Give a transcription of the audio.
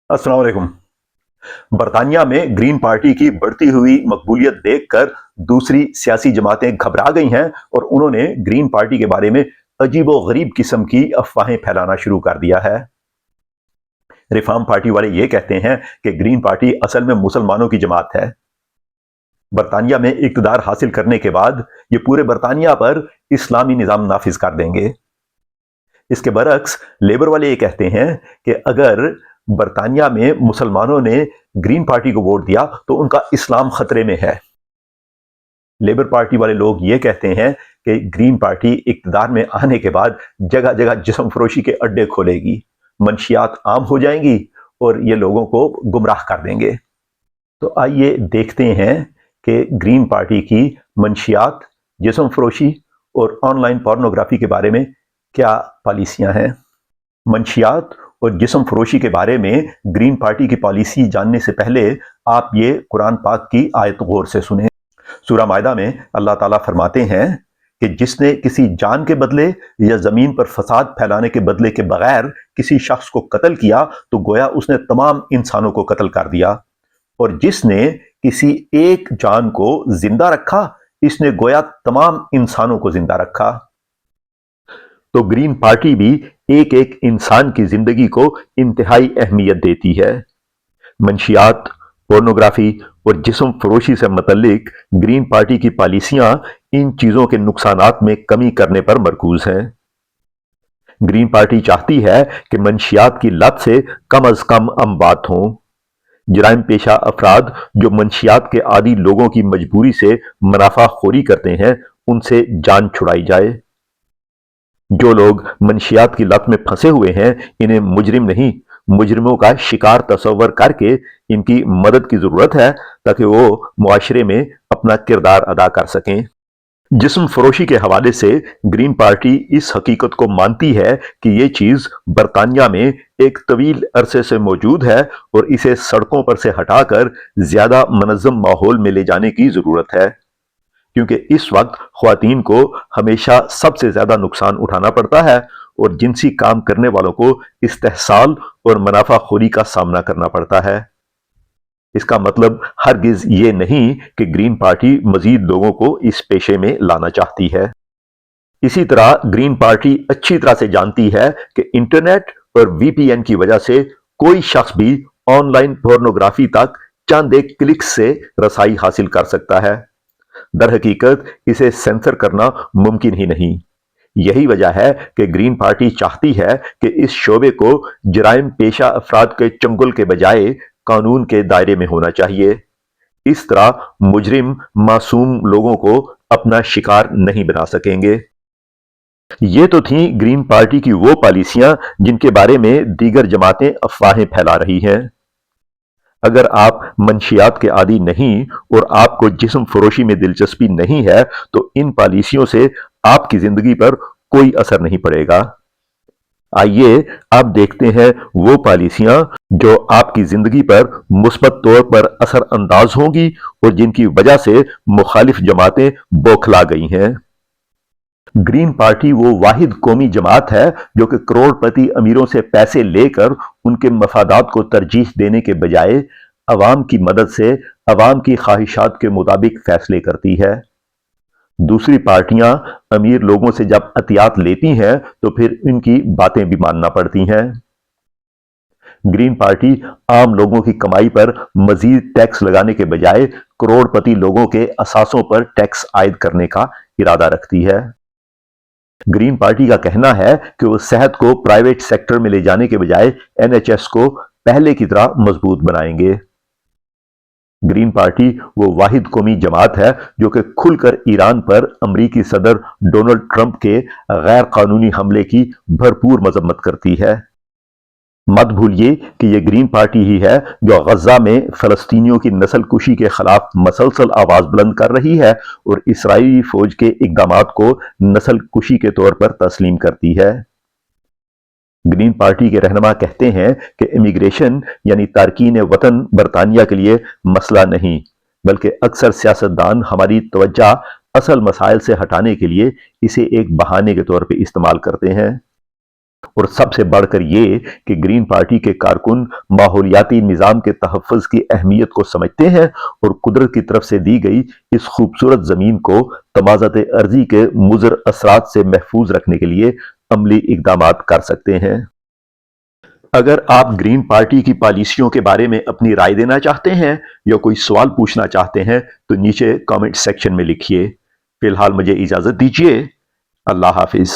अस्सलाम वालेकुम। बरतानिया में ग्रीन पार्टी की बढ़ती हुई मकबूलियत देखकर दूसरी सियासी जमातें घबरा गई हैं और उन्होंने ग्रीन पार्टी के बारे में अजीबो गरीब किस्म की अफवाहें फैलाना शुरू कर दिया है। रिफॉर्म पार्टी वाले ये कहते हैं कि ग्रीन पार्टी असल में मुसलमानों की जमात है। बरतानिया में इक्तदार हासिल करने के बाद ये पूरे बरतानिया पर इस्लामी निज़ाम नाफिज कर देंगे। इसके बरक्स लेबर वाले ये कहते हैं कि अगर बरतानिया में मुसलमानों ने ग्रीन पार्टी को वोट दिया तो उनका इस्लाम खतरे में है। लेबर पार्टी वाले लोग ये कहते हैं कि ग्रीन पार्टी इक्तदार में आने के बाद जगह जगह जिस्म फरोशी के अड्डे खोलेगी, मंशियात आम हो जाएंगी और ये लोगों को गुमराह कर देंगे। तो आइए देखते हैं कि ग्रीन पार्टी की मंशियात, जिस्म फरोशी और ऑनलाइन पोर्नोग्राफी के बारे में क्या पॉलिसियां हैं। मंशियात और जिस्म फरोशी के बारे में ग्रीन पार्टी की पॉलिसी जानने से पहले आप ये कुरान पाक की आयत गौर से सुने। सूरह मायदा में अल्लाह ताला फरमाते हैं कि जिसने किसी जान के बदले या जमीन पर फसाद फैलाने के बदले के बगैर किसी शख्स को कत्ल किया तो गोया उसने तमाम इंसानों को कत्ल कर दिया, और जिसने किसी एक जान को जिंदा रखा इसने गोया तमाम इंसानों को जिंदा रखा। तो ग्रीन पार्टी भी एक एक इंसान की जिंदगी को इंतहाई अहमियत देती है। मंशियात, पोर्नोग्राफी और जिस्म फरोशी से मुतल्लिक ग्रीन पार्टी की पॉलिसियां इन चीजों के नुकसानात में कमी करने पर मरकूज हैं। ग्रीन पार्टी चाहती है कि मंशियात की लत से कम अज कम अमवात हों। जराइम पेशा अफराद जो मंशियात के आदी लोगों की मजबूरी से मुनाफाखोरी करते हैं उनसे जान छुड़ाई जाए। जो लोग मंशियात की लत में फंसे हुए हैं इन्हें मुजरिम नहीं, मुजरिमों का शिकार तस्वर करके इनकी मदद की जरूरत है ताकि वो मुआशरे में अपना किरदार अदा कर सकें। जिस्म फरोशी के हवाले से ग्रीन पार्टी इस हकीकत को मानती है कि ये चीज बरतानिया में एक तवील अरसे से मौजूद है और इसे सड़कों पर से हटाकर ज्यादा मनज़्ज़म माहौल में ले जाने की जरूरत है, क्योंकि इस वक्त ख्वातीन को हमेशा सबसे ज्यादा नुकसान उठाना पड़ता है और जिनसी काम करने वालों को इस्तेहसाल और मुनाफाखोरी का सामना करना पड़ता है। इसका मतलब हरगिज ये नहीं कि ग्रीन पार्टी मजीद लोगों को इस पेशे में लाना चाहती है। इसी तरह ग्रीन पार्टी अच्छी तरह से जानती है कि इंटरनेट और वीपीएन की वजह से कोई शख्स भी ऑनलाइन पोर्नोग्राफी तक चंद एक क्लिक से रसाई हासिल कर सकता है। दर हकीकत इसे सेंसर करना मुमकिन ही नहीं। यही वजह है कि ग्रीन पार्टी चाहती है कि इस शोबे को जराइम पेशा अफराद के चंगुल के बजाय कानून के दायरे में होना चाहिए। इस तरह मुजरिम मासूम लोगों को अपना शिकार नहीं बना सकेंगे। ये तो थी ग्रीन पार्टी की वो पॉलिसियां जिनके बारे में दीगर जमातें अफवाहें फैला रही हैं। अगर आप मंशियात के आदी नहीं और आपको जिस्म फरोशी में दिलचस्पी नहीं है तो इन पॉलिसियों से आपकी जिंदगी पर कोई असर नहीं पड़ेगा। आइए अब देखते हैं वो पॉलिसियां जो आपकी जिंदगी पर मुस्बत तौर पर असर अंदाज होंगी और जिनकी वजह से मुखालिफ जमातें बौखला गई हैं। ग्रीन पार्टी वो वाहिद कौमी जमात है जो कि करोड़पति अमीरों से पैसे लेकर उनके मफादात को तरजीह देने के बजाय अवाम की मदद से अवाम की ख्वाहिशात के मुताबिक फैसले करती है। दूसरी पार्टियां अमीर लोगों से जब अतियात लेती हैं तो फिर इनकी बातें भी मानना पड़ती हैं। ग्रीन पार्टी आम लोगों की कमाई पर मजीद टैक्स लगाने के बजाय करोड़पति लोगों के असासों पर टैक्स आयद करने का इरादा रखती है। ग्रीन पार्टी का कहना है कि वो सेहत को प्राइवेट सेक्टर में ले जाने के बजाय एनएचएस को पहले की तरह मजबूत बनाएंगे। ग्रीन पार्टी वो वाहिद कौमी जमात है जो कि खुलकर ईरान पर अमरीकी सदर डोनाल्ड ट्रंप के गैर कानूनी हमले की भरपूर मजम्मत करती है। मत भूलिए कि यह ग्रीन पार्टी ही है जो गजा में फलस्तीनियों की नस्ल कुशी के खिलाफ मसलसल आवाज बुलंद कर रही है और इसराइली फौज के इकदामात को नस्ल कुशी के तौर पर तस्लीम करती है। ग्रीन पार्टी के रहनुमा कहते हैं कि इमिग्रेशन यानी तारकीन वतन बरतानिया के लिए मसला नहीं, बल्कि अक्सर सियासतदान हमारी तवज्जो असल मसाइल से हटाने के लिए इसे एक बहाने के तौर पर इस्तेमाल करते हैं। और सबसे बढ़कर ये कि ग्रीन पार्टी के कारकुन माहौलियाती निज़ाम के तहफ़्फ़ुज़ की अहमियत को समझते हैं और कुदरत की तरफ से दी गई इस खूबसूरत ज़मीन को तमाज़त अर्ज़ी के मुज़र असरात से महफूज रखने के लिए अमली इक़दामात कर सकते हैं। अगर आप ग्रीन पार्टी की पॉलिसियों के बारे में अपनी राय देना चाहते हैं या कोई सवाल पूछना चाहते हैं तो नीचे कमेंट सेक्शन में लिखिए। फिलहाल मुझे इजाज़त दीजिए। अल्लाह हाफिज़।